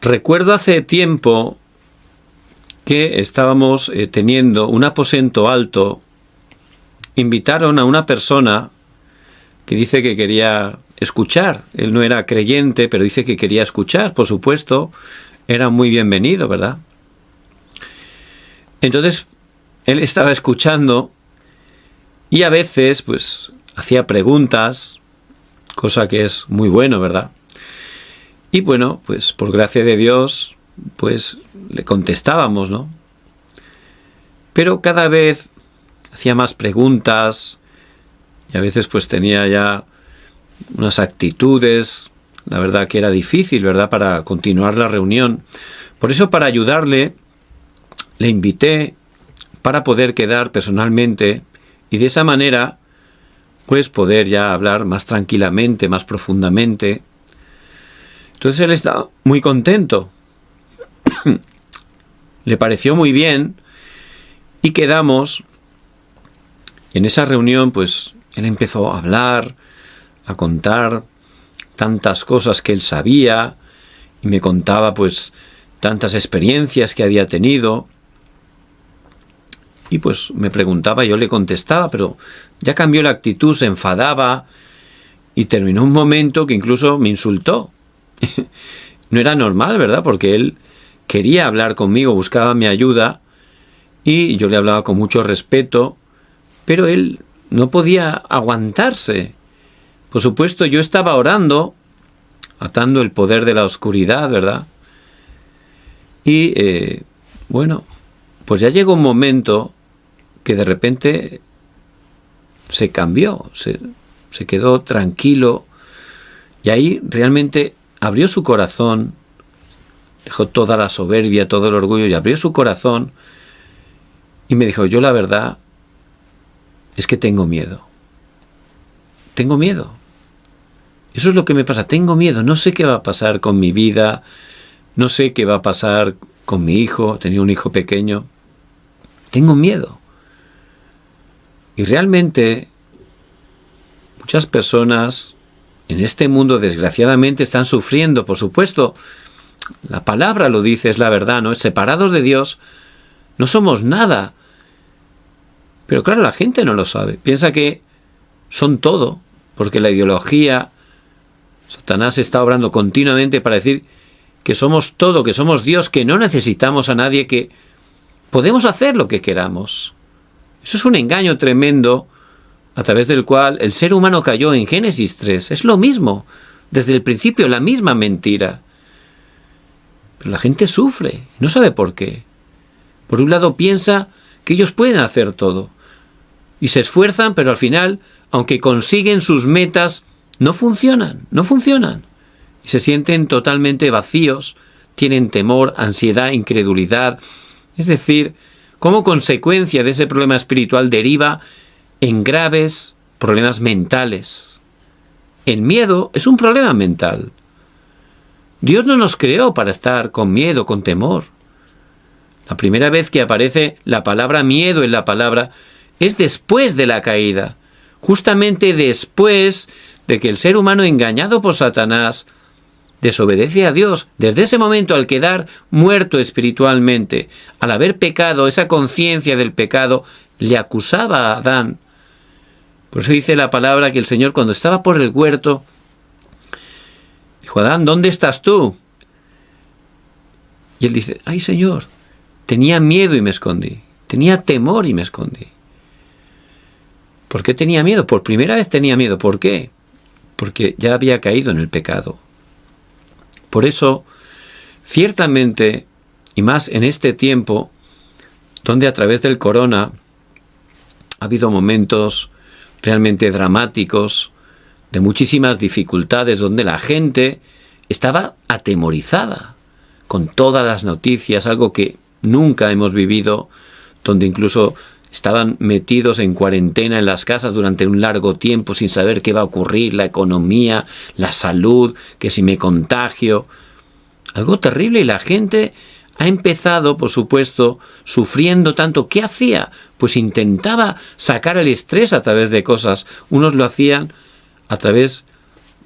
Recuerdo hace tiempo que estábamos teniendo un aposento alto. Invitaron a una persona que dice que quería escuchar. Él no era creyente, pero dice que quería escuchar. Por supuesto, era muy bienvenido, ¿verdad? Entonces, él estaba escuchando y a veces, pues, hacía preguntas, cosa que es muy bueno, ¿verdad? Y bueno, pues, por gracia de Dios, pues, le contestábamos, ¿no? Pero cada vez hacía más preguntas y a veces, pues, tenía ya unas actitudes, la verdad que era difícil, ¿verdad?, para continuar la reunión. Por eso, para ayudarle, le invité para poder quedar personalmente y de esa manera, pues, poder ya hablar más tranquilamente, más profundamente. Entonces él estaba muy contento. Le pareció muy bien y quedamos. En esa reunión, pues, él empezó a hablar, a contar tantas cosas que él sabía y me contaba, pues, tantas experiencias que había tenido. Y pues me preguntaba, yo le contestaba, pero ya cambió la actitud, se enfadaba y terminó un momento que incluso me insultó. No era normal, ¿verdad? Porque él quería hablar conmigo, buscaba mi ayuda y yo le hablaba con mucho respeto, pero él no podía aguantarse. Por supuesto, yo estaba orando, atando el poder de la oscuridad, ¿verdad? Y bueno, pues ya llegó un momento que de repente se cambió, se quedó tranquilo y ahí realmente abrió su corazón, dejó toda la soberbia, todo el orgullo y abrió su corazón y me dijo, yo la verdad es que tengo miedo. Tengo miedo. Eso es lo que me pasa, tengo miedo, no sé qué va a pasar con mi vida, no sé qué va a pasar con mi hijo, tenía un hijo pequeño, tengo miedo. Y realmente muchas personas en este mundo desgraciadamente están sufriendo, por supuesto, la palabra lo dice, es la verdad, ¿no? Separados de Dios no somos nada. Pero claro, la gente no lo sabe, piensa que son todo, porque la ideología, Satanás está obrando continuamente para decir que somos todo, que somos Dios, que no necesitamos a nadie, que podemos hacer lo que queramos. Eso es un engaño tremendo a través del cual el ser humano cayó en Génesis 3. Es lo mismo, desde el principio, la misma mentira. Pero la gente sufre, no sabe por qué. Por un lado piensa que ellos pueden hacer todo y se esfuerzan, pero al final, aunque consiguen sus metas, no funcionan. Y se sienten totalmente vacíos, tienen temor, ansiedad, incredulidad. Es decir, como consecuencia de ese problema espiritual deriva en graves problemas mentales. El miedo es un problema mental. Dios no nos creó para estar con miedo, con temor. La primera vez que aparece la palabra miedo en la palabra es después de la caída, justamente después de que el ser humano engañado por Satanás desobedece a Dios. Desde ese momento, al quedar muerto espiritualmente, al haber pecado, esa conciencia del pecado le acusaba a Adán. Por eso dice la palabra que el Señor, cuando estaba por el huerto, dijo, Adán, ¿dónde estás tú? Y él dice, ay Señor, tenía miedo y me escondí, tenía temor y me escondí. ¿Por qué tenía miedo? Por primera vez tenía miedo. ¿Por qué? Porque ya había caído en el pecado. Por eso, ciertamente, y más en este tiempo, donde a través del corona ha habido momentos realmente dramáticos, de muchísimas dificultades, donde la gente estaba atemorizada con todas las noticias, algo que nunca hemos vivido, donde incluso estaban metidos en cuarentena en las casas durante un largo tiempo sin saber qué va a ocurrir, la economía, la salud, que si me contagio. Algo terrible, y la gente ha empezado, por supuesto, sufriendo tanto. ¿Qué hacía? Pues intentaba sacar el estrés a través de cosas. Unos lo hacían a través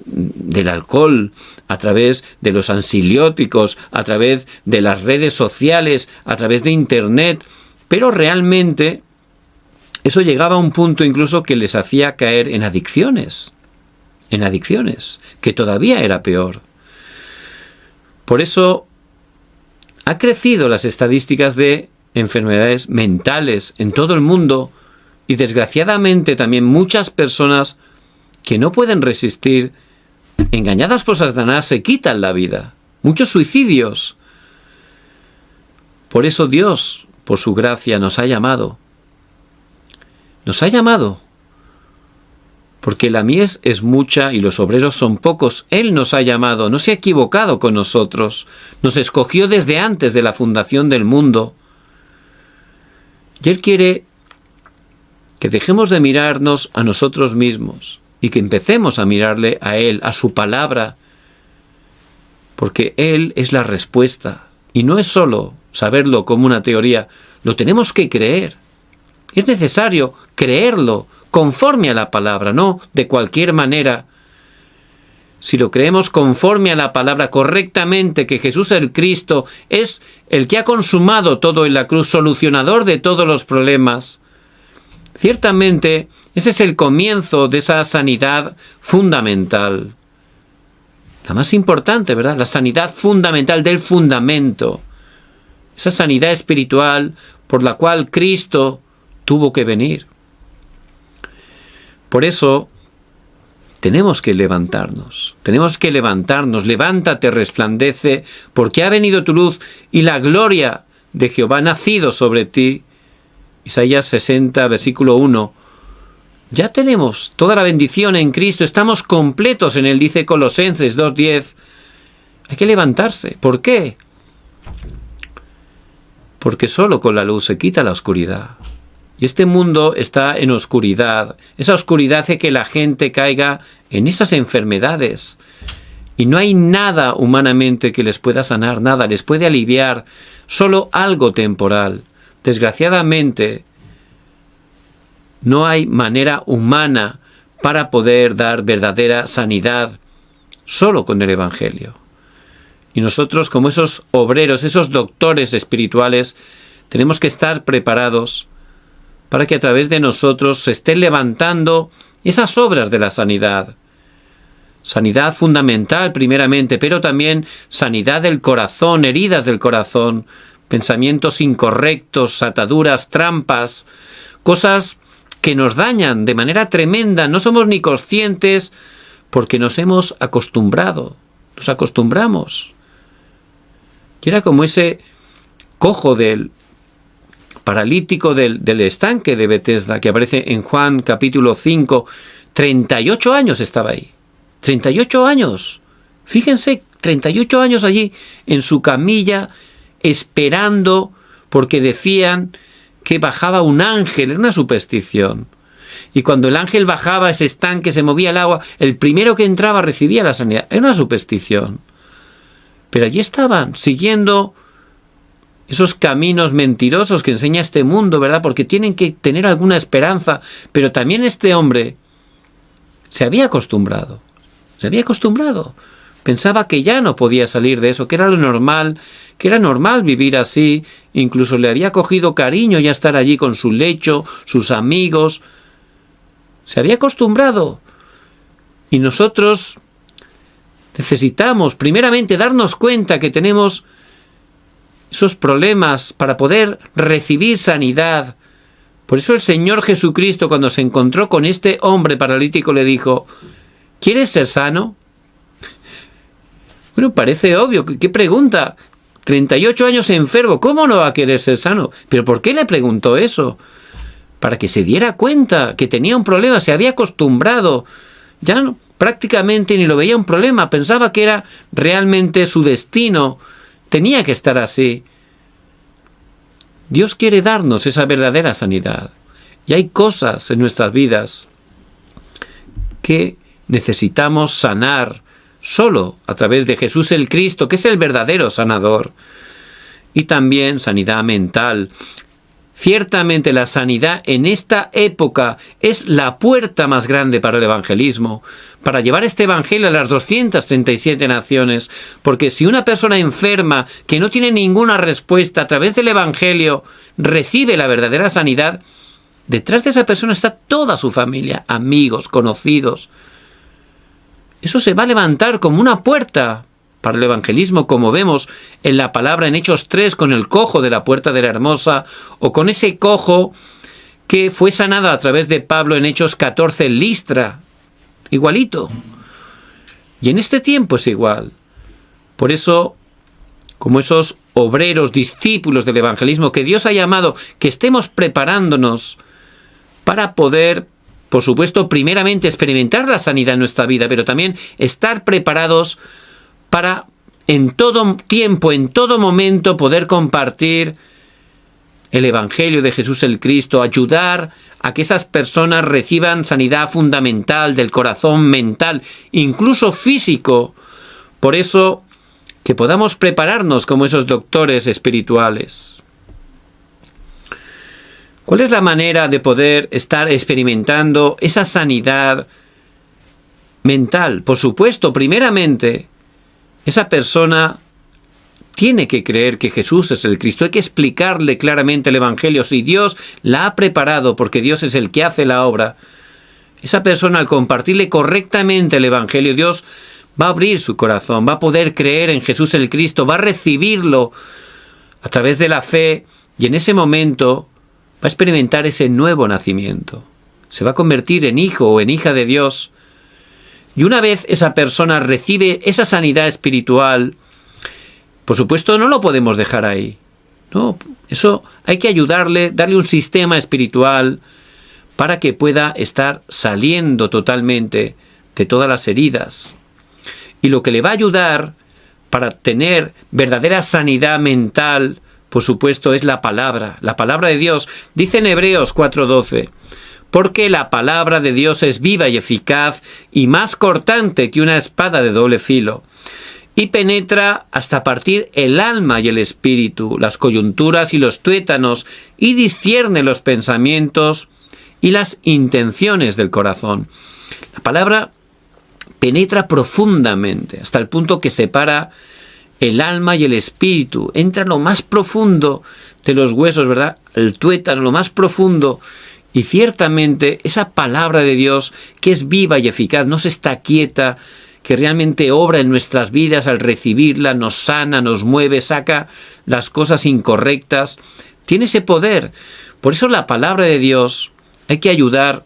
del alcohol, a través de los ansiolíticos, a través de las redes sociales, a través de Internet, pero realmente eso llegaba a un punto incluso que les hacía caer en adicciones, que todavía era peor. Por eso ha crecido las estadísticas de enfermedades mentales en todo el mundo y desgraciadamente también muchas personas que no pueden resistir, engañadas por Satanás, se quitan la vida. Muchos suicidios. Por eso Dios, por su gracia, nos ha llamado. Nos ha llamado. Porque la mies es mucha y los obreros son pocos. Él nos ha llamado, no se ha equivocado con nosotros. Nos escogió desde antes de la fundación del mundo. Y Él quiere que dejemos de mirarnos a nosotros mismos y que empecemos a mirarle a Él, a su palabra, porque Él es la respuesta. Y no es solo saberlo como una teoría, lo tenemos que creer. Es necesario creerlo conforme a la palabra, no de cualquier manera. Si lo creemos conforme a la palabra correctamente, que Jesús el Cristo es el que ha consumado todo en la cruz, solucionador de todos los problemas, ciertamente ese es el comienzo de esa sanidad fundamental. La más importante, ¿verdad? La sanidad fundamental del fundamento. Esa sanidad espiritual por la cual Cristo tuvo que venir. Por eso tenemos que levantarnos, levántate, resplandece, porque ha venido tu luz y la gloria de Jehová ha nacido sobre ti. Isaías 60, versículo 1. Ya tenemos toda la bendición en Cristo, estamos completos en Él, dice Colosenses 2:10. Hay que levantarse. ¿Por qué? Porque solo con la luz se quita la oscuridad. Y este mundo está en oscuridad. Esa oscuridad hace que la gente caiga en esas enfermedades. Y no hay nada humanamente que les pueda sanar, nada, les puede aliviar, solo algo temporal. Desgraciadamente, no hay manera humana para poder dar verdadera sanidad solo con el Evangelio. Y nosotros, como esos obreros, esos doctores espirituales, tenemos que estar preparados para que a través de nosotros se estén levantando esas obras de la sanidad. Sanidad fundamental primeramente, pero también sanidad del corazón, heridas del corazón, pensamientos incorrectos, ataduras, trampas, cosas que nos dañan de manera tremenda. No somos ni conscientes porque nos hemos acostumbrado, nos acostumbramos. Y era como ese cojo del paralítico del estanque de Betesda, que aparece en Juan capítulo 5, 38 años estaba ahí. 38 años. Fíjense, 38 años allí en su camilla, esperando, porque decían que bajaba un ángel, era una superstición. Y cuando el ángel bajaba ese estanque, se movía el agua, el primero que entraba recibía la sanidad. Era una superstición. Pero allí estaban, siguiendo esos caminos mentirosos que enseña este mundo, ¿verdad? Porque tienen que tener alguna esperanza. Pero también este hombre se había acostumbrado. Pensaba que ya no podía salir de eso, que era lo normal, que era normal vivir así. Incluso le había cogido cariño ya estar allí con su lecho, sus amigos. Se había acostumbrado. Y nosotros necesitamos primeramente darnos cuenta que tenemos esos problemas para poder recibir sanidad. Por eso el Señor Jesucristo, cuando se encontró con este hombre paralítico, le dijo: ¿quieres ser sano? Bueno, parece obvio. ¿Qué pregunta? 38 años enfermo, ¿cómo no va a querer ser sano? ¿Pero por qué le preguntó eso? Para que se diera cuenta que tenía un problema, se había acostumbrado. Ya no, prácticamente ni lo veía un problema, pensaba que era realmente su destino. Tenía que estar así. Dios quiere darnos esa verdadera sanidad. Y hay cosas en nuestras vidas que necesitamos sanar solo a través de Jesús el Cristo, que es el verdadero sanador. Y también sanidad mental. Ciertamente la sanidad en esta época es la puerta más grande para el evangelismo, para llevar este evangelio a las 237 naciones, porque si una persona enferma que no tiene ninguna respuesta a través del evangelio recibe la verdadera sanidad, detrás de esa persona está toda su familia, amigos, conocidos. Eso se va a levantar como una puerta para el evangelismo, como vemos en la palabra en Hechos 3 con el cojo de la puerta de la Hermosa, o con ese cojo que fue sanado a través de Pablo en Hechos 14 en Listra. Igualito. Y en este tiempo es igual. Por eso, como esos obreros, discípulos del evangelismo que Dios ha llamado, que estemos preparándonos para poder, por supuesto, primeramente experimentar la sanidad en nuestra vida, pero también estar preparados para en todo tiempo, en todo momento, poder compartir el Evangelio de Jesús el Cristo, ayudar a que esas personas reciban sanidad fundamental del corazón, mental, incluso físico. Por eso, que podamos prepararnos como esos doctores espirituales. ¿Cuál es la manera de poder estar experimentando esa sanidad mental? Por supuesto, primeramente, esa persona tiene que creer que Jesús es el Cristo. Hay que explicarle claramente el Evangelio. Si Dios la ha preparado, porque Dios es el que hace la obra, esa persona, al compartirle correctamente el Evangelio, Dios va a abrir su corazón, va a poder creer en Jesús el Cristo, va a recibirlo a través de la fe, y en ese momento va a experimentar ese nuevo nacimiento. Se va a convertir en hijo o en hija de Dios. Y una vez esa persona recibe esa sanidad espiritual, por supuesto no lo podemos dejar ahí. No, eso hay que ayudarle, darle un sistema espiritual para que pueda estar saliendo totalmente de todas las heridas. Y lo que le va a ayudar para tener verdadera sanidad mental, por supuesto, es la palabra de Dios. Dice en Hebreos 4:12, porque la palabra de Dios es viva y eficaz y más cortante que una espada de doble filo, y penetra hasta partir el alma y el espíritu, las coyunturas y los tuétanos, y discierne los pensamientos y las intenciones del corazón. La palabra penetra profundamente, hasta el punto que separa el alma y el espíritu, entra en lo más profundo de los huesos, ¿verdad? El tuétano, lo más profundo. Y ciertamente esa palabra de Dios, que es viva y eficaz, no se está quieta, que realmente obra en nuestras vidas al recibirla, nos sana, nos mueve, saca las cosas incorrectas, tiene ese poder. Por eso la palabra de Dios hay que ayudar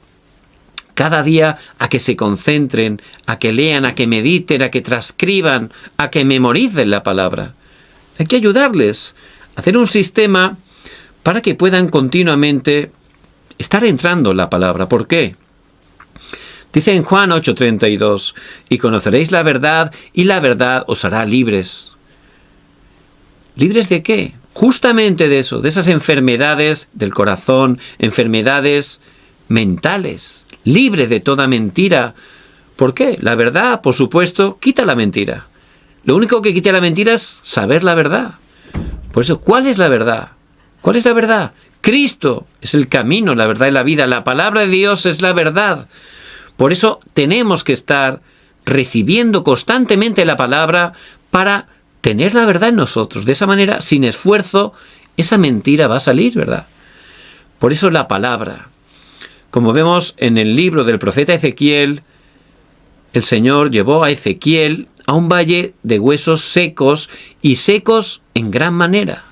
cada día a que se concentren, a que lean, a que mediten, a que transcriban, a que memoricen la palabra. Hay que ayudarles a hacer un sistema para que puedan continuamente estar entrando en la palabra. ¿Por qué? Dice en Juan 8:32, y conoceréis la verdad, y la verdad os hará libres. ¿Libres de qué? Justamente de eso, de esas enfermedades del corazón, enfermedades mentales, libre de toda mentira. ¿Por qué? La verdad, por supuesto, quita la mentira. Lo único que quita la mentira es saber la verdad. Por eso, ¿cuál es la verdad? ¿Cuál es la verdad? Cristo es el camino, la verdad y la vida. La palabra de Dios es la verdad. Por eso tenemos que estar recibiendo constantemente la palabra para tener la verdad en nosotros. De esa manera, sin esfuerzo, esa mentira va a salir, ¿verdad? Por eso la palabra. Como vemos en el libro del profeta Ezequiel, el Señor llevó a Ezequiel a un valle de huesos secos, y secos en gran manera.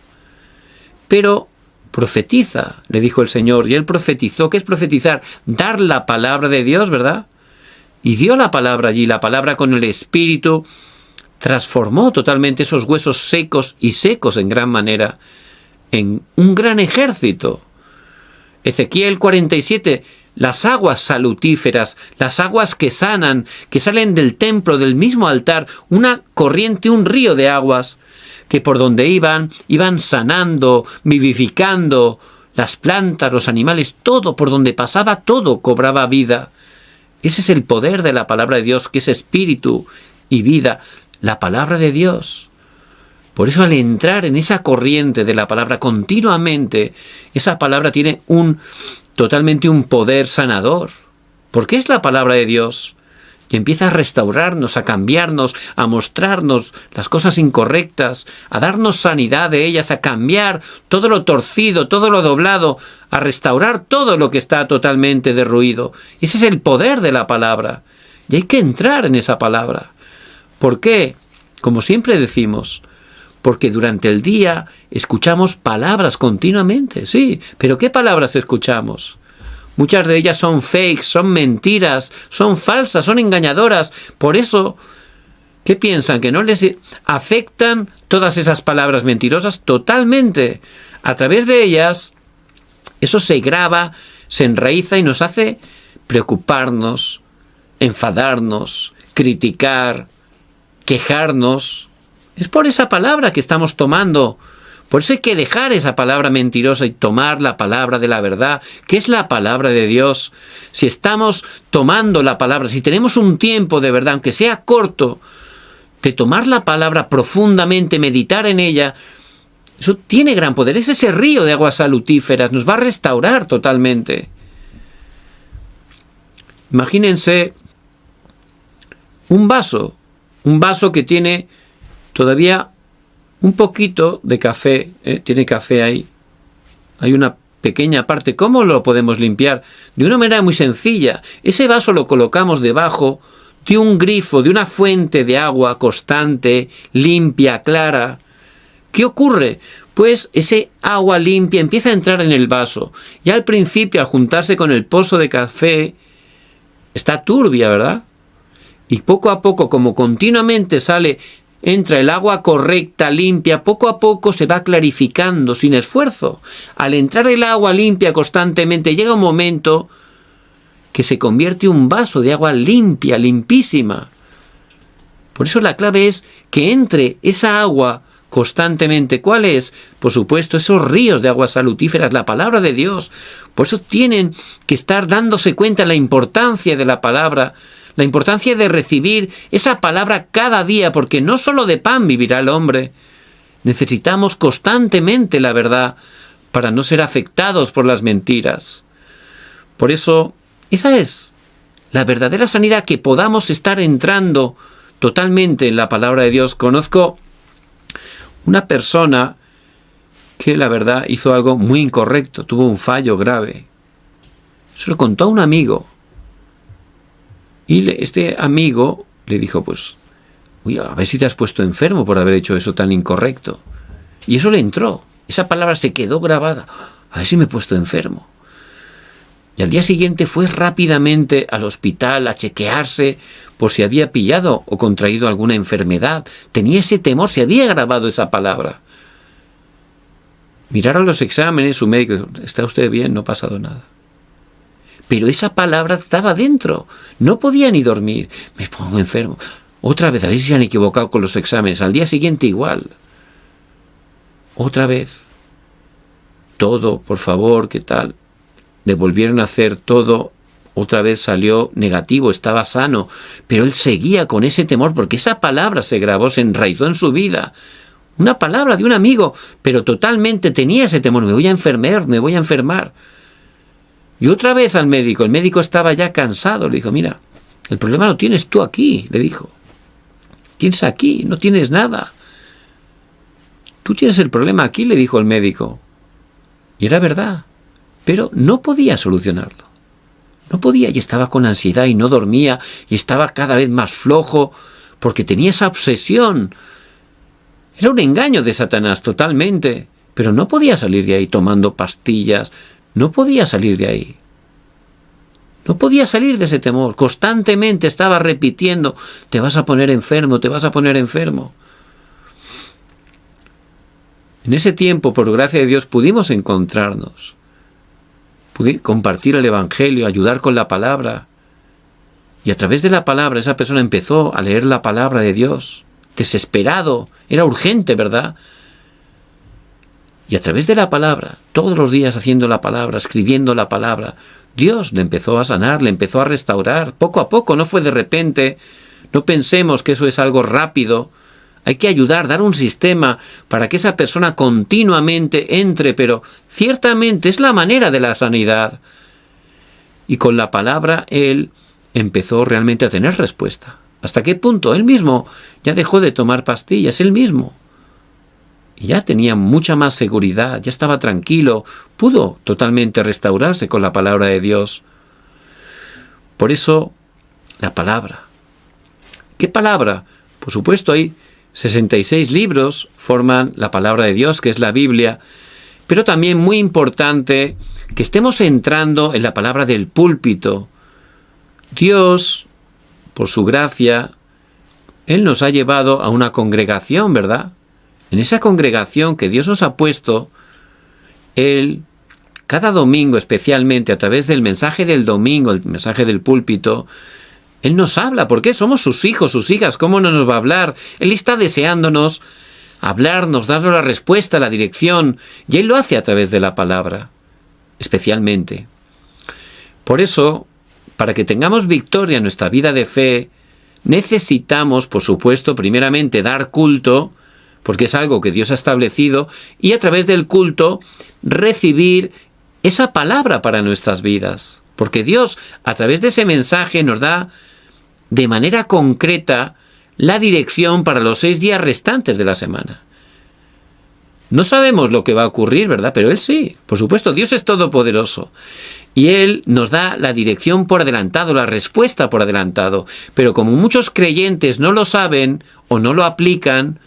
Pero profetiza, le dijo el Señor, y él profetizó. ¿Qué es profetizar? Dar la palabra de Dios, ¿verdad? Y dio la palabra allí, la palabra con el Espíritu, transformó totalmente esos huesos secos y secos en gran manera en un gran ejército. Ezequiel 47, las aguas salutíferas, las aguas que sanan, que salen del templo, del mismo altar, una corriente, un río de aguas, que por donde iban sanando, vivificando las plantas, los animales, todo, por donde pasaba todo cobraba vida. Ese es el poder de la palabra de Dios, que es espíritu y vida. La palabra de Dios. Por eso al entrar en esa corriente de la palabra continuamente, esa palabra tiene totalmente un poder sanador. Porque es la palabra de Dios que empieza a restaurarnos, a cambiarnos, a mostrarnos las cosas incorrectas, a darnos sanidad de ellas, a cambiar todo lo torcido, todo lo doblado, a restaurar todo lo que está totalmente derruido. Ese es el poder de la palabra. Y hay que entrar en esa palabra. ¿Por qué? Como siempre decimos, porque durante el día escuchamos palabras continuamente, sí, pero ¿qué palabras escuchamos? Muchas de ellas son fakes, son mentiras, son falsas, son engañadoras. Por eso, ¿qué piensan? ¿Que no les afectan todas esas palabras mentirosas? Totalmente. A través de ellas, eso se graba, se enraiza y nos hace preocuparnos, enfadarnos, criticar, quejarnos. Es por esa palabra que estamos tomando. Por eso hay que dejar esa palabra mentirosa y tomar la palabra de la verdad, que es la palabra de Dios. Si estamos tomando la palabra, si tenemos un tiempo de verdad, aunque sea corto, de tomar la palabra profundamente, meditar en ella, eso tiene gran poder. Es ese río de aguas salutíferas, nos va a restaurar totalmente. Imagínense un vaso que tiene todavía un poquito de café, tiene café ahí, hay una pequeña parte. ¿Cómo lo podemos limpiar? De una manera muy sencilla. Ese vaso lo colocamos debajo de un grifo, de una fuente de agua constante, limpia, clara. ¿Qué ocurre? Pues ese agua limpia empieza a entrar en el vaso. Y al principio, al juntarse con el pozo de café, está turbia, ¿verdad? Y poco a poco, como continuamente entra el agua correcta, limpia, poco a poco se va clarificando sin esfuerzo. Al entrar el agua limpia constantemente, llega un momento que se convierte en un vaso de agua limpia, limpísima. Por eso la clave es que entre esa agua constantemente. ¿Cuál es? Por supuesto, esos ríos de aguas salutíferas, la palabra de Dios. Por eso tienen que estar dándose cuenta de la importancia de la palabra, la importancia de recibir esa palabra cada día, porque no solo de pan vivirá el hombre. Necesitamos constantemente la verdad para no ser afectados por las mentiras. Por eso, esa es la verdadera sanidad, que podamos estar entrando totalmente en la palabra de Dios. Conozco una persona que la verdad hizo algo muy incorrecto, tuvo un fallo grave. Se lo contó a un amigo. Y este amigo le dijo, pues, oye, a ver si te has puesto enfermo por haber hecho eso tan incorrecto. Y eso le entró. Esa palabra se quedó grabada. A ver si me he puesto enfermo. Y al día siguiente fue rápidamente al hospital a chequearse por si había pillado o contraído alguna enfermedad. Tenía ese temor, se había grabado esa palabra. Miraron los exámenes, su médico dijo, ¿está usted bien? No ha pasado nada. Pero esa palabra estaba dentro. No podía ni dormir. Me pongo enfermo. Otra vez, a ver si se han equivocado con los exámenes. Al día siguiente igual. Otra vez. Todo, por favor, ¿qué tal? Le volvieron a hacer todo. Otra vez salió negativo, estaba sano. Pero él seguía con ese temor porque esa palabra se grabó, se enraizó en su vida. Una palabra de un amigo, pero totalmente tenía ese temor. Me voy a enfermar, me voy a enfermar. Y otra vez al médico. El médico estaba ya cansado. Le dijo, mira, el problema lo tienes tú aquí, le dijo. Tienes aquí, no tienes nada. Tú tienes el problema aquí, le dijo el médico. Y era verdad. Pero no podía solucionarlo. No podía, y estaba con ansiedad y no dormía, y estaba cada vez más flojo, porque tenía esa obsesión. Era un engaño de Satanás totalmente. Pero no podía salir de ahí tomando pastillas. No podía salir de ahí. No podía salir de ese temor. Constantemente estaba repitiendo, te vas a poner enfermo, te vas a poner enfermo. En ese tiempo, por gracia de Dios, pudimos encontrarnos. Compartir el Evangelio, ayudar con la palabra. Y a través de la palabra, esa persona empezó a leer la palabra de Dios. Desesperado. Era urgente, ¿verdad? Y a través de la palabra, todos los días haciendo la palabra, escribiendo la palabra, Dios le empezó a sanar, le empezó a restaurar, poco a poco, no fue de repente. No pensemos que eso es algo rápido. Hay que ayudar, dar un sistema para que esa persona continuamente entre, pero ciertamente es la manera de la sanidad. Y con la palabra él empezó realmente a tener respuesta. ¿Hasta qué punto? Él mismo ya dejó de tomar pastillas, él mismo. Y ya tenía mucha más seguridad, ya estaba tranquilo, pudo totalmente restaurarse con la palabra de Dios. Por eso, la palabra. ¿Qué palabra? Por supuesto, hay 66 libros forman la palabra de Dios, que es la Biblia, pero también muy importante que estemos entrando en la palabra del púlpito. Dios, por su gracia, Él nos ha llevado a una congregación, ¿verdad? En esa congregación que Dios nos ha puesto, Él, cada domingo especialmente, a través del mensaje del domingo, el mensaje del púlpito, Él nos habla. ¿Por qué? Somos sus hijos, sus hijas. ¿Cómo no nos va a hablar? Él está deseándonos hablarnos, darnos la respuesta, la dirección, y Él lo hace a través de la palabra, especialmente. Por eso, para que tengamos victoria en nuestra vida de fe, necesitamos, por supuesto, primeramente dar culto, porque es algo que Dios ha establecido, y a través del culto recibir esa palabra para nuestras vidas. Porque Dios, a través de ese mensaje, nos da de manera concreta la dirección para los 6 días restantes de la semana. No sabemos lo que va a ocurrir, ¿verdad? Pero Él sí. Por supuesto, Dios es todopoderoso. Y Él nos da la dirección por adelantado, la respuesta por adelantado. Pero como muchos creyentes no lo saben o no lo aplican,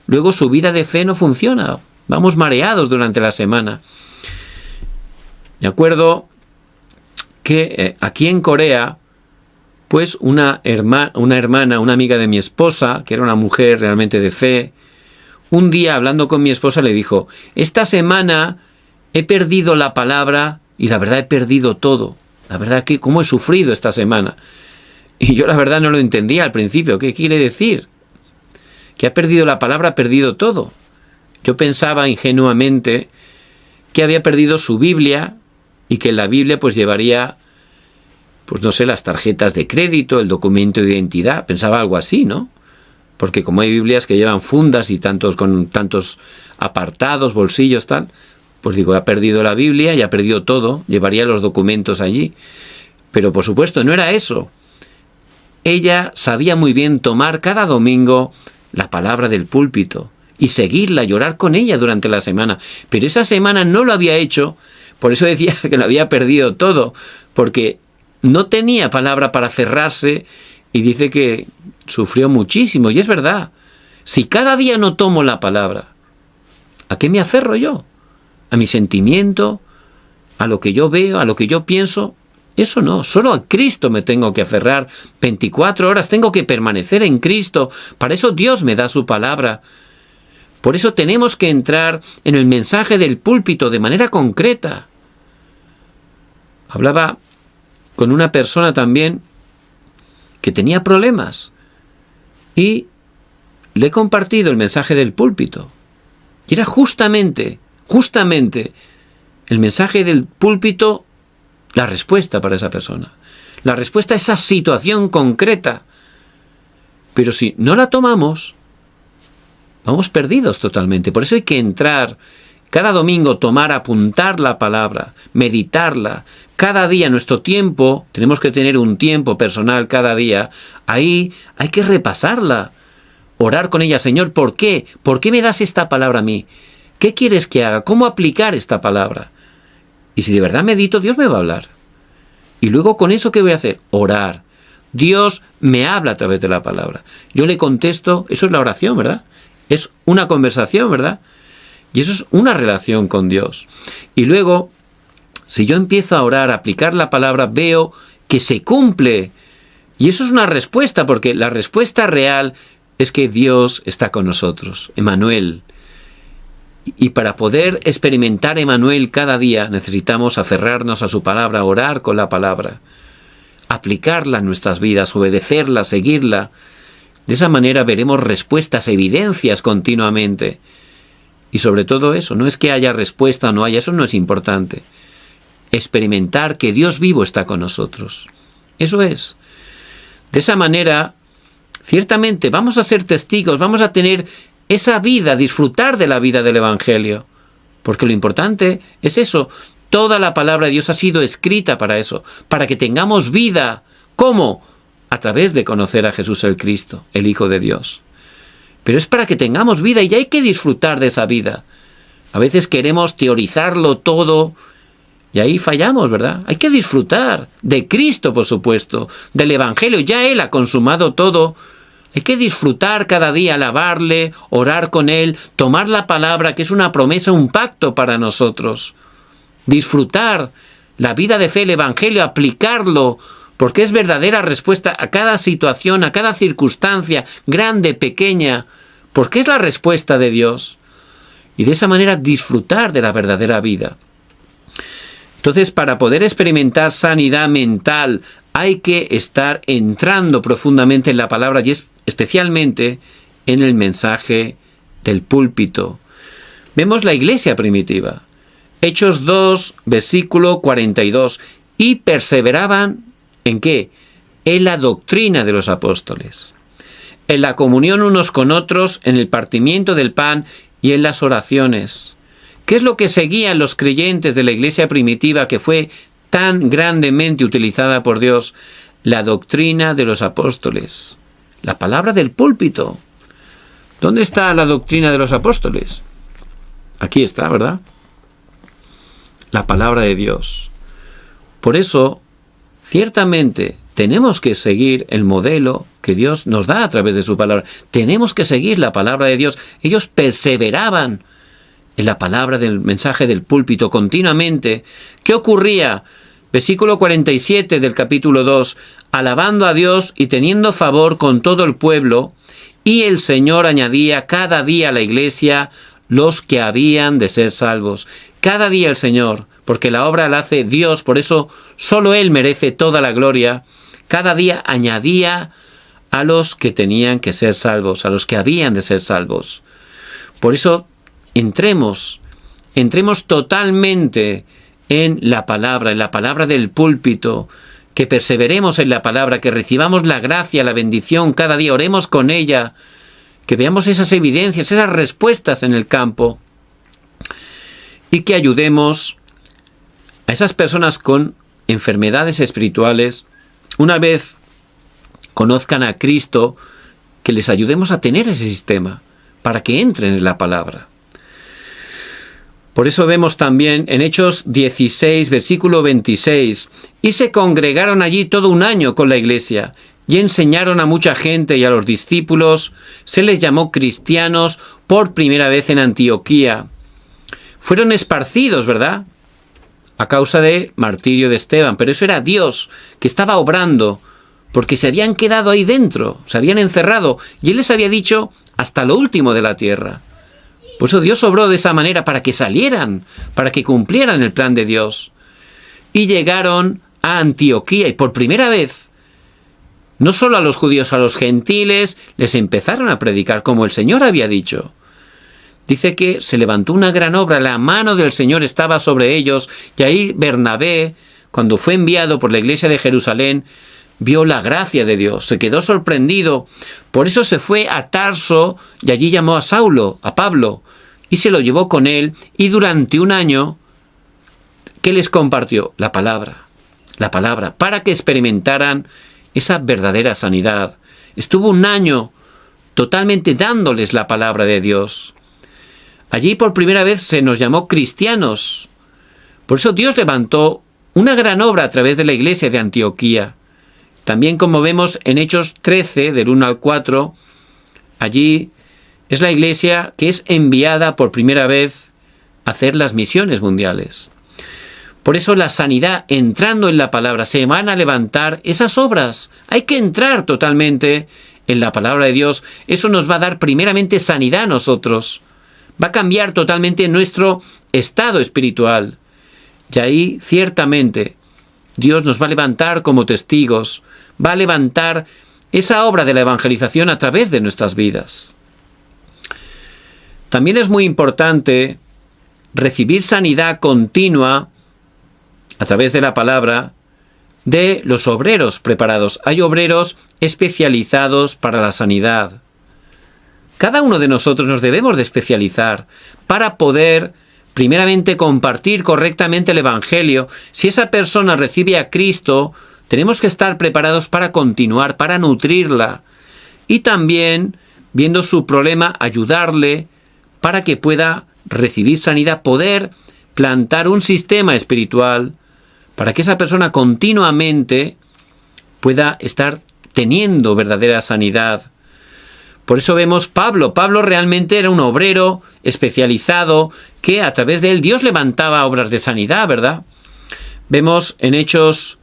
luego su vida de fe no funciona. Vamos mareados durante la semana. Me acuerdo que aquí en Corea, pues una hermana, una amiga de mi esposa, que era una mujer realmente de fe, un día hablando con mi esposa le dijo: esta semana he perdido la palabra y la verdad he perdido todo. La verdad que cómo he sufrido esta semana. Y yo la verdad no lo entendía al principio. ¿Qué quiere decir? Que ha perdido la palabra, ha perdido todo. Yo pensaba ingenuamente que había perdido su Biblia y que en la Biblia pues llevaría, pues no sé, las tarjetas de crédito, el documento de identidad. Pensaba algo así, ¿no? Porque como hay Biblias que llevan fundas y con tantos apartados, bolsillos, tal, pues digo, ha perdido la Biblia y ha perdido todo, llevaría los documentos allí. Pero por supuesto no era eso. Ella sabía muy bien tomar cada domingo la palabra del púlpito y seguirla, llorar con ella durante la semana. Pero esa semana no lo había hecho, por eso decía que lo había perdido todo, porque no tenía palabra para aferrarse y dice que sufrió muchísimo. Y es verdad, si cada día no tomo la palabra, ¿a qué me aferro yo? ¿A mi sentimiento? ¿A lo que yo veo? ¿A lo que yo pienso? Eso no, solo a Cristo me tengo que aferrar. 24 horas tengo que permanecer en Cristo. Para eso Dios me da su palabra. Por eso tenemos que entrar en el mensaje del púlpito de manera concreta. Hablaba con una persona también que tenía problemas y le he compartido el mensaje del púlpito. Y era justamente el mensaje del púlpito la respuesta para esa persona. La respuesta a esa situación concreta. Pero si no la tomamos, vamos perdidos totalmente. Por eso hay que entrar cada domingo, apuntar la palabra, meditarla. Cada día, nuestro tiempo, tenemos que tener un tiempo personal cada día. Ahí hay que repasarla. Orar con ella: Señor, ¿por qué? ¿Por qué me das esta palabra a mí? ¿Qué quieres que haga? ¿Cómo aplicar esta palabra? Y si de verdad medito, Dios me va a hablar. Y luego con eso, ¿qué voy a hacer? Orar. Dios me habla a través de la palabra. Yo le contesto. Eso es la oración, ¿verdad? Es una conversación, ¿verdad? Y eso es una relación con Dios. Y luego, si yo empiezo a orar, a aplicar la palabra, veo que se cumple. Y eso es una respuesta, porque la respuesta real es que Dios está con nosotros. Emmanuel. Y para poder experimentar Emmanuel cada día necesitamos aferrarnos a su palabra, orar con la palabra, aplicarla en nuestras vidas, obedecerla, seguirla. De esa manera veremos respuestas, evidencias continuamente. Y sobre todo eso, no es que haya respuesta o no haya, eso no es importante. Experimentar que Dios vivo está con nosotros. Eso es. De esa manera ciertamente vamos a ser testigos, vamos a tener esa vida, disfrutar de la vida del Evangelio. Porque lo importante es eso. Toda la palabra de Dios ha sido escrita para eso, para que tengamos vida. ¿Cómo? A través de conocer a Jesús el Cristo, el Hijo de Dios. Pero es para que tengamos vida y hay que disfrutar de esa vida. A veces queremos teorizarlo todo y ahí fallamos, ¿verdad? Hay que disfrutar de Cristo, por supuesto, del Evangelio. Ya Él ha consumado todo. Hay que disfrutar cada día, alabarle, orar con Él, tomar la palabra, que es una promesa, un pacto para nosotros. Disfrutar la vida de fe, el Evangelio, aplicarlo, porque es verdadera respuesta a cada situación, a cada circunstancia, grande, pequeña, porque es la respuesta de Dios. Y de esa manera disfrutar de la verdadera vida. Entonces, para poder experimentar sanidad mental, hay que estar entrando profundamente en la palabra y especialmente en el mensaje del púlpito. Vemos la iglesia primitiva. Hechos 2, versículo 42. Y perseveraban, ¿en qué? En la doctrina de los apóstoles, en la comunión unos con otros, en el partimiento del pan y en las oraciones. ¿Qué es lo que seguían los creyentes de la iglesia primitiva que fue tan grandemente utilizada por Dios? La doctrina de los apóstoles, la palabra del púlpito. ¿Dónde está la doctrina de los apóstoles? Aquí está, ¿verdad? La palabra de Dios. Por eso, ciertamente, tenemos que seguir el modelo que Dios nos da a través de su palabra. Tenemos que seguir la palabra de Dios. Ellos perseveraban en la palabra del mensaje del púlpito continuamente. ¿Qué ocurría? Versículo 47 del capítulo 2. Alabando a Dios y teniendo favor con todo el pueblo, y el Señor añadía cada día a la iglesia los que habían de ser salvos. Cada día el Señor, porque la obra la hace Dios, por eso solo Él merece toda la gloria. Cada día añadía a los que tenían que ser salvos, a los que habían de ser salvos. Por eso entremos totalmente en la palabra del púlpito, que perseveremos en la palabra, que recibamos la gracia, la bendición cada día, oremos con ella, que veamos esas evidencias, esas respuestas en el campo, y que ayudemos a esas personas con enfermedades espirituales, una vez conozcan a Cristo, que les ayudemos a tener ese sistema, para que entren en la palabra. Por eso vemos también en Hechos 16, versículo 26, y se congregaron allí todo un año con la iglesia, y enseñaron a mucha gente y a los discípulos, se les llamó cristianos por primera vez en Antioquía. Fueron esparcidos, ¿verdad?, a causa del martirio de Esteban, pero eso era Dios que estaba obrando, porque se habían quedado ahí dentro, se habían encerrado, y Él les había dicho hasta lo último de la tierra. Por eso Dios obró de esa manera para que salieran, para que cumplieran el plan de Dios. Y llegaron a Antioquía y por primera vez, no solo a los judíos, a los gentiles, les empezaron a predicar como el Señor había dicho. Dice que se levantó una gran obra, la mano del Señor estaba sobre ellos, y ahí Bernabé, cuando fue enviado por la iglesia de Jerusalén, vio la gracia de Dios, se quedó sorprendido. Por eso se fue a Tarso y allí llamó a Saulo, a Pablo, y se lo llevó con él, y durante un año, ¿qué les compartió? La palabra, para que experimentaran esa verdadera sanidad. Estuvo un año totalmente dándoles la palabra de Dios. Allí por primera vez se nos llamó cristianos. Por eso Dios levantó una gran obra a través de la iglesia de Antioquía. También, como vemos en Hechos 13, del 1 al 4, allí es la iglesia que es enviada por primera vez a hacer las misiones mundiales. Por eso la sanidad, entrando en la palabra, se van a levantar esas obras. Hay que entrar totalmente en la palabra de Dios. Eso nos va a dar primeramente sanidad a nosotros. Va a cambiar totalmente nuestro estado espiritual. Y ahí, ciertamente, Dios nos va a levantar como testigos, va a levantar esa obra de la evangelización a través de nuestras vidas. También es muy importante recibir sanidad continua a través de la palabra de los obreros preparados. Hay obreros especializados para la sanidad. Cada uno de nosotros nos debemos de especializar para poder, primeramente, compartir correctamente el Evangelio. Si esa persona recibe a Cristo, tenemos que estar preparados para continuar, para nutrirla. Y también, viendo su problema, ayudarle para que pueda recibir sanidad, poder plantar un sistema espiritual para que esa persona continuamente pueda estar teniendo verdadera sanidad. Por eso vemos Pablo. Pablo realmente era un obrero especializado que a través de él Dios levantaba obras de sanidad, ¿verdad? Vemos en Hechos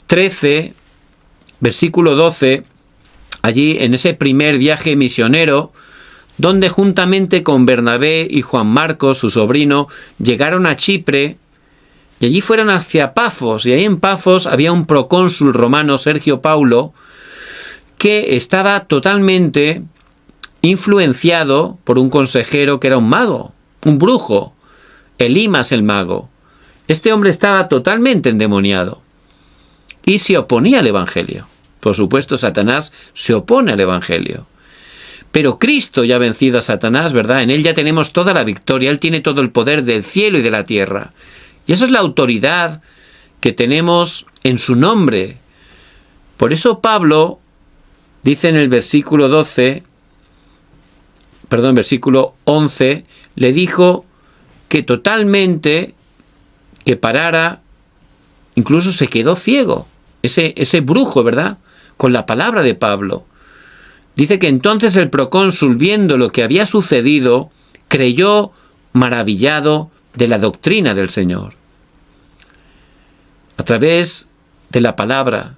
13, versículo 12, allí en ese primer viaje misionero, donde juntamente con Bernabé y Juan Marcos, su sobrino, llegaron a Chipre y allí fueron hacia Pafos, y ahí en Pafos había un procónsul romano, Sergio Paulo, que estaba totalmente influenciado por un consejero que era un mago, un brujo, Elimas el mago. Este hombre estaba totalmente endemoniado y se oponía al Evangelio. Por supuesto, Satanás se opone al Evangelio. Pero Cristo ya ha vencido a Satanás, ¿verdad? En él ya tenemos toda la victoria. Él tiene todo el poder del cielo y de la tierra. Y esa es la autoridad que tenemos en su nombre. Por eso Pablo dice en el versículo 11, le dijo que totalmente, que parara, incluso se quedó ciego, ese brujo, ¿verdad? Con la palabra de Pablo. Dice que entonces el procónsul, viendo lo que había sucedido, creyó maravillado de la doctrina del Señor. A través de la palabra,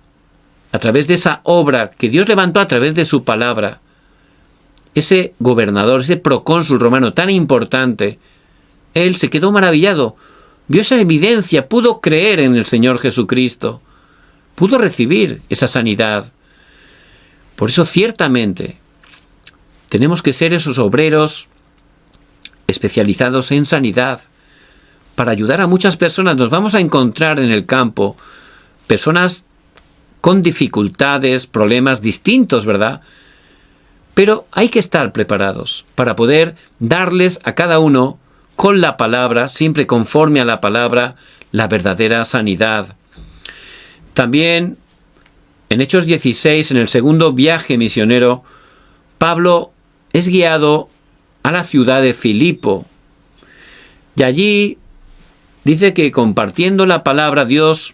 a través de esa obra que Dios levantó a través de su palabra, ese gobernador, ese procónsul romano tan importante, él se quedó maravillado, vio esa evidencia, pudo creer en el Señor Jesucristo, pudo recibir esa sanidad. Por eso ciertamente tenemos que ser esos obreros especializados en sanidad para ayudar a muchas personas. Nos vamos a encontrar en el campo personas con dificultades, problemas distintos, ¿verdad? Pero hay que estar preparados para poder darles a cada uno con la palabra, siempre conforme a la palabra, la verdadera sanidad. También en Hechos 16, en el segundo viaje misionero, Pablo es guiado a la ciudad de Filipo. Y allí dice que compartiendo la palabra, Dios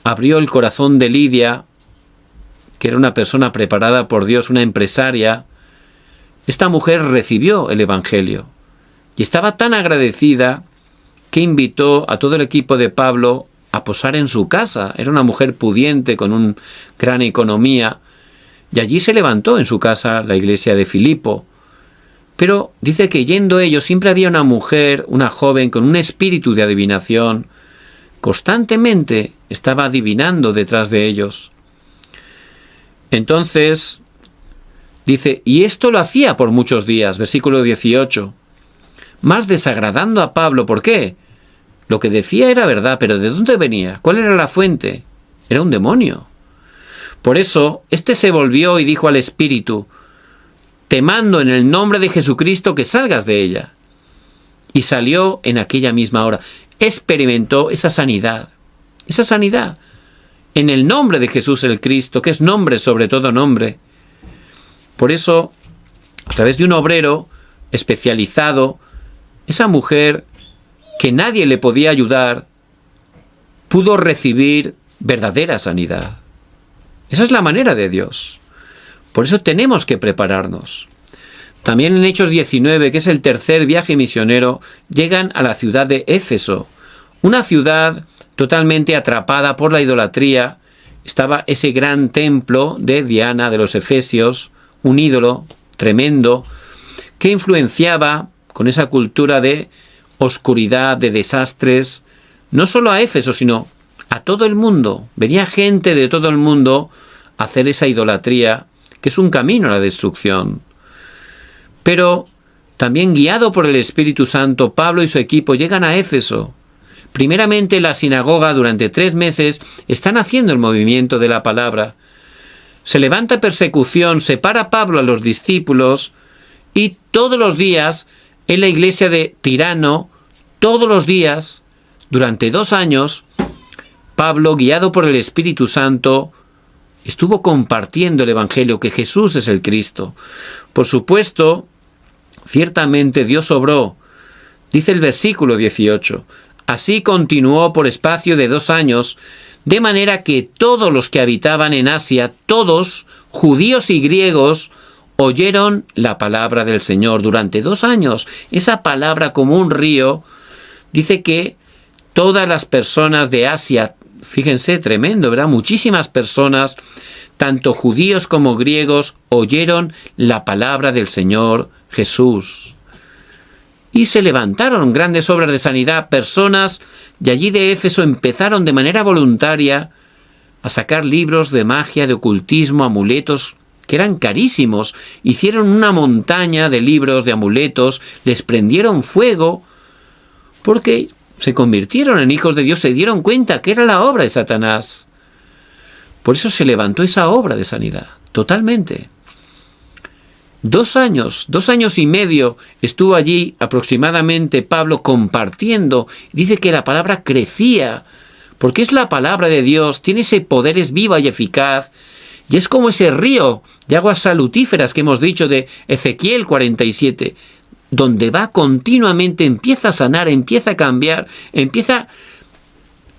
abrió el corazón de Lidia, que era una persona preparada por Dios, una empresaria. Esta mujer recibió el Evangelio y estaba tan agradecida que invitó a todo el equipo de Pablo a posar en su casa. Era una mujer pudiente con una gran economía y allí se levantó en su casa la iglesia de Filipo. Pero dice que yendo ellos siempre había una mujer, una joven con un espíritu de adivinación. Constantemente estaba adivinando detrás de ellos. Entonces dice, y esto lo hacía por muchos días, versículo 18, más desagradando a Pablo. ¿Por qué? Lo que decía era verdad, pero ¿de dónde venía? ¿Cuál era la fuente? Era un demonio. Por eso, este se volvió y dijo al espíritu, te mando en el nombre de Jesucristo que salgas de ella. Y salió en aquella misma hora. Experimentó esa sanidad. Esa sanidad. En el nombre de Jesús el Cristo, que es nombre sobre todo nombre. Por eso, a través de un obrero especializado, esa mujer que nadie le podía ayudar, pudo recibir verdadera sanidad. Esa es la manera de Dios. Por eso tenemos que prepararnos. También en Hechos 19, que es el tercer viaje misionero, llegan a la ciudad de Éfeso, una ciudad totalmente atrapada por la idolatría. Estaba ese gran templo de Diana de los Efesios, un ídolo tremendo, que influenciaba con esa cultura de oscuridad, de desastres, no solo a Éfeso, sino a todo el mundo. Venía gente de todo el mundo a hacer esa idolatría, que es un camino a la destrucción. Pero también guiado por el Espíritu Santo, Pablo y su equipo llegan a Éfeso. primeramente la sinagoga durante 3 meses están haciendo el movimiento de la palabra. Se levanta persecución, separa Pablo a los discípulos y todos los días en la iglesia de Tirano, todos los días, durante 2 años, Pablo, guiado por el Espíritu Santo, estuvo compartiendo el Evangelio, que Jesús es el Cristo. Por supuesto, ciertamente Dios obró. Dice el versículo 18, así continuó por espacio de 2 años, de manera que todos los que habitaban en Asia, todos, judíos y griegos, oyeron la palabra del Señor durante 2 años. Esa palabra como un río, dice que todas las personas de Asia, fíjense, tremendo, ¿verdad? Muchísimas personas, tanto judíos como griegos, oyeron la palabra del Señor Jesús. Y se levantaron grandes obras de sanidad. Personas de allí de Éfeso empezaron de manera voluntaria a sacar libros de magia, de ocultismo, amuletos, que eran carísimos. Hicieron una montaña de libros, de amuletos, les prendieron fuego, porque se convirtieron en hijos de Dios, se dieron cuenta que era la obra de Satanás. Por eso se levantó esa obra de sanidad, totalmente. 2 años, 2 años y medio estuvo allí aproximadamente Pablo compartiendo. Dice que la palabra crecía, porque es la palabra de Dios, tiene ese poder, es viva y eficaz, y es como ese río de aguas salutíferas que hemos dicho de Ezequiel 47, donde va continuamente, empieza a sanar, empieza a cambiar, empieza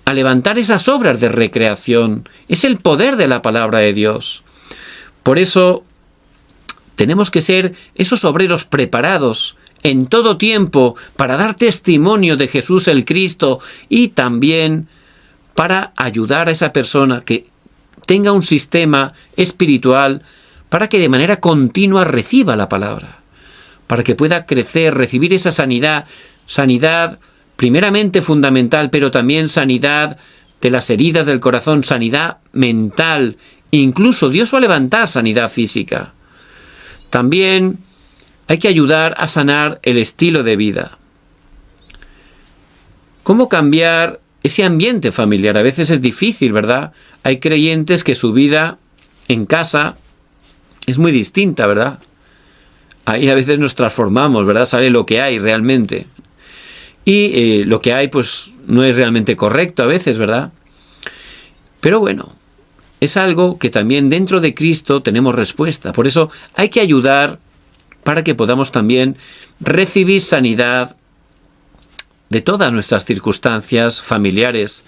a levantar esas obras de recreación. Es el poder de la palabra de Dios. Por eso tenemos que ser esos obreros preparados en todo tiempo para dar testimonio de Jesús el Cristo y también para ayudar a esa persona que tenga un sistema espiritual para que de manera continua reciba la palabra, para que pueda crecer, recibir esa sanidad, sanidad primeramente fundamental, pero también sanidad de las heridas del corazón, sanidad mental, incluso Dios va a levantar sanidad física. También hay que ayudar a sanar el estilo de vida. ¿Cómo cambiar ese ambiente familiar? A veces es difícil, ¿verdad? Hay creyentes que su vida en casa es muy distinta, ¿verdad? Ahí a veces nos transformamos, ¿verdad? Sale lo que hay realmente. Y lo que hay pues no es realmente correcto a veces, ¿verdad? Pero bueno, es algo que también dentro de Cristo tenemos respuesta. Por eso hay que ayudar para que podamos también recibir sanidad de todas nuestras circunstancias familiares.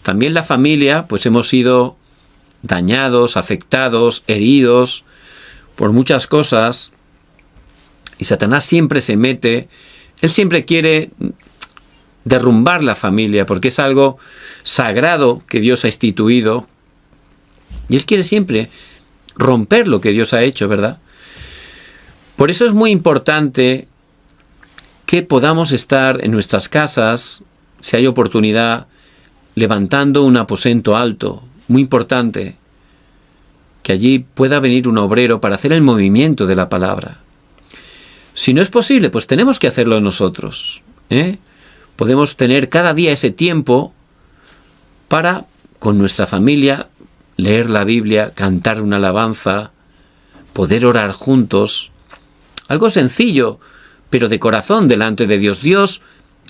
También la familia, pues hemos sido dañados, afectados, heridos por muchas cosas. Y Satanás siempre se mete, él siempre quiere derrumbar la familia, porque es algo sagrado que Dios ha instituido. Y él quiere siempre romper lo que Dios ha hecho, ¿verdad? Por eso es muy importante que podamos estar en nuestras casas, si hay oportunidad, levantando un aposento alto, muy importante, que allí pueda venir un obrero para hacer el movimiento de la palabra. Si no es posible, pues tenemos que hacerlo nosotros, ¿eh? Podemos tener cada día ese tiempo para, con nuestra familia, leer la Biblia, cantar una alabanza, poder orar juntos. Algo sencillo, pero de corazón delante de Dios. Dios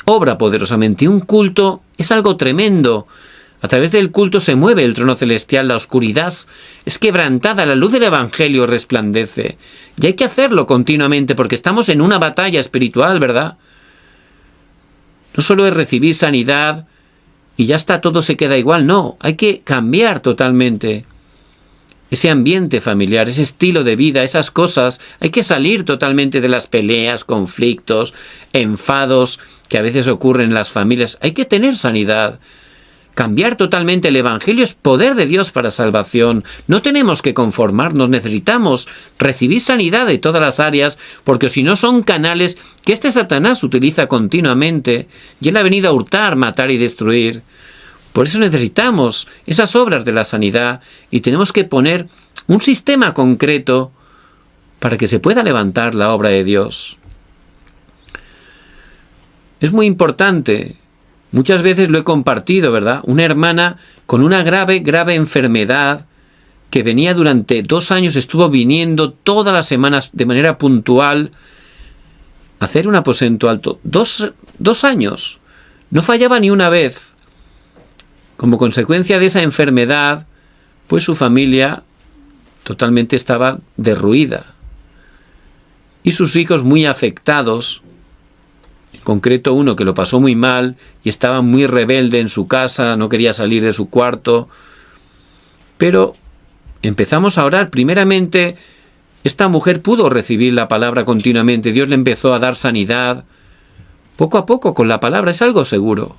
obra poderosamente. Un culto es algo tremendo. A través del culto se mueve el trono celestial, la oscuridad es quebrantada, la luz del Evangelio resplandece. Y hay que hacerlo continuamente porque estamos en una batalla espiritual, ¿verdad? No solo es recibir sanidad y ya está, todo se queda igual. No, hay que cambiar totalmente ese ambiente familiar, ese estilo de vida, esas cosas. Hay que salir totalmente de las peleas, conflictos, enfados que a veces ocurren en las familias. Hay que tener sanidad. Cambiar totalmente el Evangelio es poder de Dios para salvación. No tenemos que conformarnos, necesitamos recibir sanidad de todas las áreas, porque si no son canales que este Satanás utiliza continuamente, y él ha venido a hurtar, matar y destruir. Por eso necesitamos esas obras de la sanidad y tenemos que poner un sistema concreto para que se pueda levantar la obra de Dios. Es muy importante Muchas veces lo he compartido, ¿verdad? Una hermana con una grave enfermedad que venía durante 2 años, estuvo viniendo todas las semanas de manera puntual a hacer un aposento alto. 2 años. No fallaba ni una vez. Como consecuencia de esa enfermedad, pues su familia totalmente estaba derruida. Y sus hijos muy afectados, en concreto uno que lo pasó muy mal y estaba muy rebelde en su casa, no quería salir de su cuarto. Pero empezamos a orar. Primeramente, esta mujer pudo recibir la palabra continuamente. Dios le empezó a dar sanidad. Poco a poco con la palabra, es algo seguro.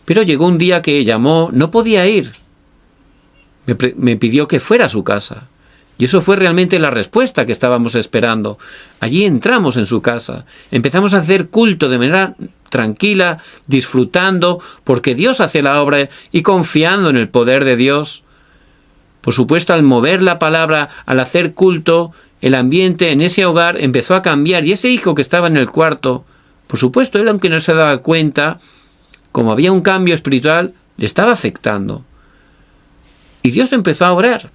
Pero llegó un día que llamó, no podía ir. Me pidió que fuera a su casa. Y eso fue realmente la respuesta que estábamos esperando. Allí entramos en su casa. Empezamos a hacer culto de manera tranquila, disfrutando, porque Dios hace la obra y confiando en el poder de Dios. Por supuesto, al mover la palabra, al hacer culto, el ambiente en ese hogar empezó a cambiar. Y ese hijo que estaba en el cuarto, por supuesto, él, aunque no se daba cuenta, como había un cambio espiritual, le estaba afectando. Y Dios empezó a obrar.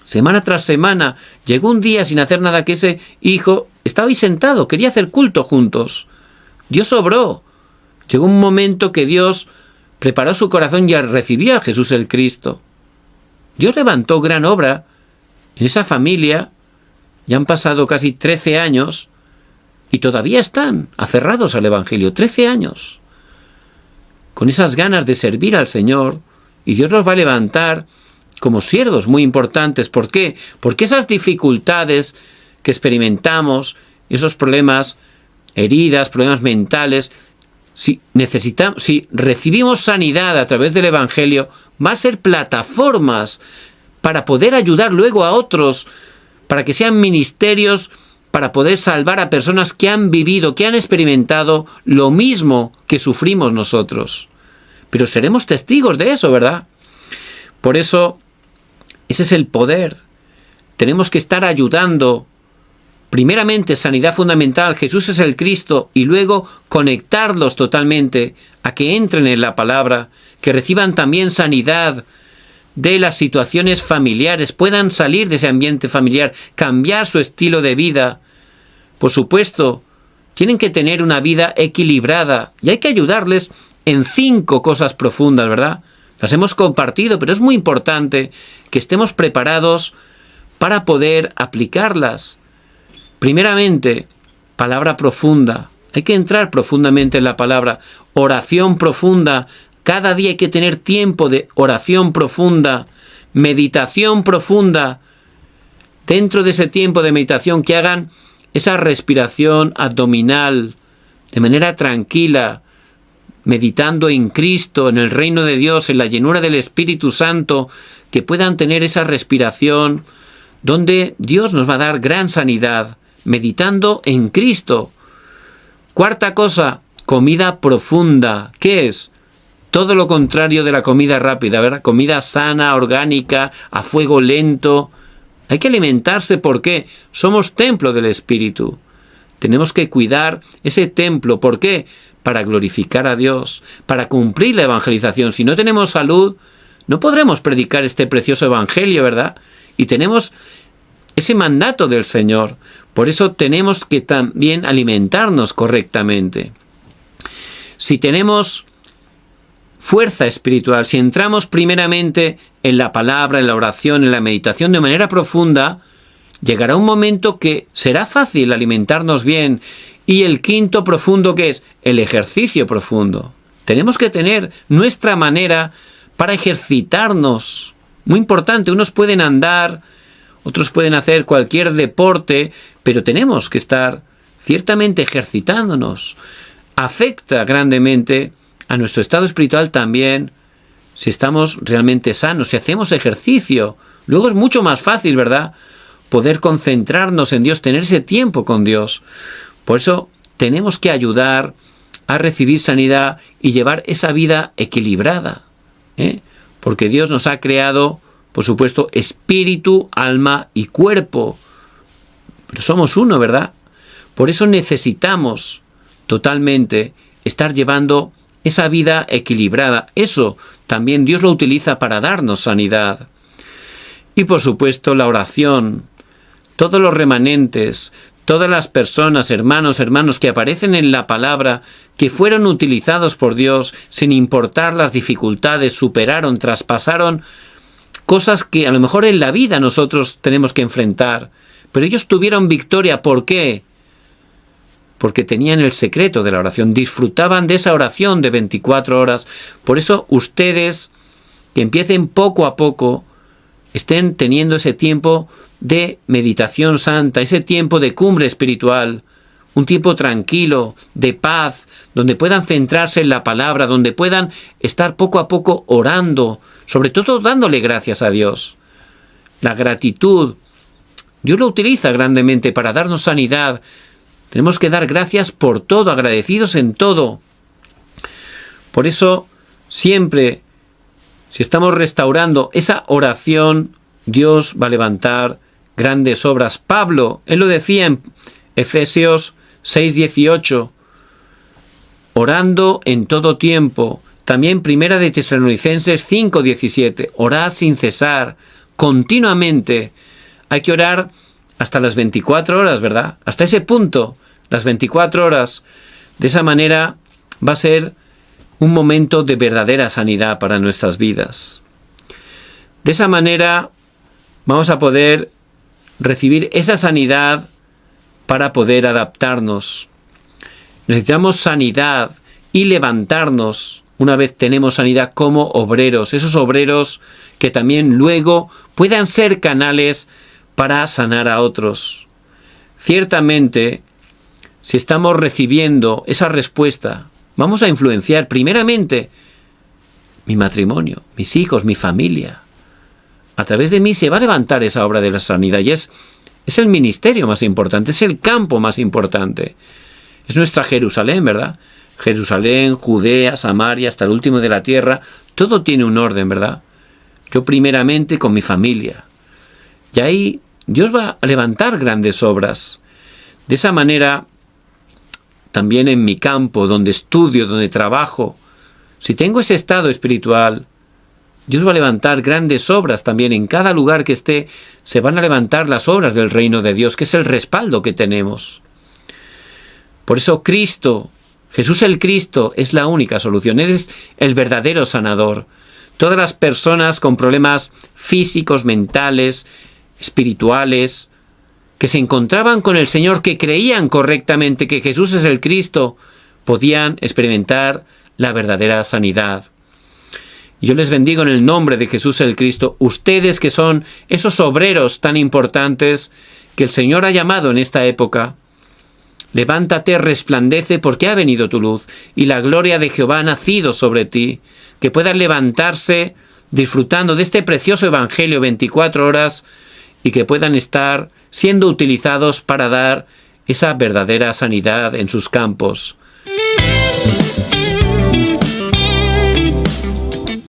Semana tras semana, llegó un día sin hacer nada que ese hijo estaba ahí sentado, quería hacer culto juntos. Dios obró. Llegó un momento que Dios preparó su corazón y recibió a Jesús el Cristo. Dios levantó gran obra en esa familia. Ya han pasado casi 13 años y todavía están aferrados al Evangelio. 13 años. Con esas ganas de servir al Señor, y Dios los va a levantar como siervos muy importantes. ¿Por qué? Porque esas dificultades que experimentamos, esos problemas, heridas, problemas mentales, si recibimos sanidad a través del Evangelio, va a ser plataformas para poder ayudar luego a otros, para que sean ministerios, para poder salvar a personas que han vivido, que han experimentado lo mismo que sufrimos nosotros. Pero seremos testigos de eso, ¿verdad? Por eso, ese es el poder. Tenemos que estar ayudando. Primeramente, sanidad fundamental, Jesús es el Cristo, y luego conectarlos totalmente a que entren en la palabra, que reciban también sanidad de las situaciones familiares, puedan salir de ese ambiente familiar, cambiar su estilo de vida. Por supuesto, tienen que tener una vida equilibrada y hay que ayudarles en 5 cosas profundas, ¿verdad? Las hemos compartido, pero es muy importante que estemos preparados para poder aplicarlas. Primeramente, palabra profunda. Hay que entrar profundamente en la palabra. Oración profunda. Cada día hay que tener tiempo de oración profunda. Meditación profunda. Dentro de ese tiempo de meditación, que hagan esa respiración abdominal de manera tranquila, meditando en Cristo, en el reino de Dios, en la llenura del Espíritu Santo, que puedan tener esa respiración donde Dios nos va a dar gran sanidad, meditando en Cristo. 4ª cosa, comida profunda. ¿Qué es? Todo lo contrario de la comida rápida, ¿verdad? Comida sana, orgánica, a fuego lento. Hay que alimentarse porque somos templo del Espíritu. Tenemos que cuidar ese templo. ¿Por qué? Para glorificar a Dios, para cumplir la evangelización. Si no tenemos salud, no podremos predicar este precioso evangelio, ¿verdad? Y tenemos ese mandato del Señor. Por eso tenemos que también alimentarnos correctamente. Si tenemos fuerza espiritual, si entramos primeramente en la palabra, en la oración, en la meditación de manera profunda, llegará un momento que será fácil alimentarnos bien. Y el 5º profundo, que es el ejercicio profundo. Tenemos que tener nuestra manera para ejercitarnos. Muy importante, unos pueden andar, otros pueden hacer cualquier deporte, pero tenemos que estar ciertamente ejercitándonos. Afecta grandemente a nuestro estado espiritual también, si estamos realmente sanos, si hacemos ejercicio. Luego es mucho más fácil, ¿verdad?, poder concentrarnos en Dios, tener ese tiempo con Dios. Por eso tenemos que ayudar a recibir sanidad y llevar esa vida equilibrada, porque Dios nos ha creado, por supuesto, espíritu, alma y cuerpo. Pero somos uno, ¿verdad? Por eso necesitamos totalmente estar llevando esa vida equilibrada. Eso también Dios lo utiliza para darnos sanidad. Y por supuesto la oración, todos los remanentes, todas las personas, hermanos que aparecen en la palabra, que fueron utilizados por Dios sin importar las dificultades, superaron, traspasaron cosas que a lo mejor en la vida nosotros tenemos que enfrentar. Pero ellos tuvieron victoria. ¿Por qué? Porque tenían el secreto de la oración, disfrutaban de esa oración de 24 horas. Por eso ustedes, que empiecen poco a poco, estén teniendo ese tiempo de meditación santa, ese tiempo de cumbre espiritual, un tiempo tranquilo, de paz, donde puedan centrarse en la palabra, donde puedan estar poco a poco orando, sobre todo dándole gracias a Dios. La gratitud, Dios lo utiliza grandemente para darnos sanidad. Tenemos que dar gracias por todo, agradecidos en todo. Por eso, siempre, si estamos restaurando esa oración, Dios va a levantar grandes obras. Pablo, él lo decía en Efesios 6:18, orando en todo tiempo. También Primera de Tesalonicenses 5:17, orad sin cesar, continuamente. Hay que orar hasta las 24 horas, ¿verdad? Hasta ese punto, las 24 horas. De esa manera va a ser un momento de verdadera sanidad para nuestras vidas. De esa manera vamos a poder recibir esa sanidad para poder adaptarnos. Necesitamos sanidad y levantarnos una vez tenemos sanidad como obreros, esos obreros que también luego puedan ser canales para sanar a otros. Ciertamente, si estamos recibiendo esa respuesta, vamos a influenciar primeramente mi matrimonio, mis hijos, mi familia. A través de mí se va a levantar esa obra de la sanidad y es el ministerio más importante, es el campo más importante. Es nuestra Jerusalén, ¿verdad? Jerusalén, Judea, Samaria, hasta el último de la tierra, todo tiene un orden, ¿verdad? Yo primeramente con mi familia. Y ahí Dios va a levantar grandes obras. De esa manera, también en mi campo, donde estudio, donde trabajo, si tengo ese estado espiritual, Dios va a levantar grandes obras también. En cada lugar que esté, se van a levantar las obras del reino de Dios, que es el respaldo que tenemos. Por eso Cristo, Jesús el Cristo, es la única solución. Él es el verdadero sanador. Todas las personas con problemas físicos, mentales, espirituales, que se encontraban con el Señor, que creían correctamente que Jesús es el Cristo, podían experimentar la verdadera sanidad. Yo les bendigo en el nombre de Jesús el Cristo, ustedes que son esos obreros tan importantes que el Señor ha llamado en esta época. Levántate, resplandece, porque ha venido tu luz, y la gloria de Jehová ha nacido sobre ti. Que puedan levantarse disfrutando de este precioso Evangelio 24 horas y que puedan estar siendo utilizados para dar esa verdadera sanidad en sus campos.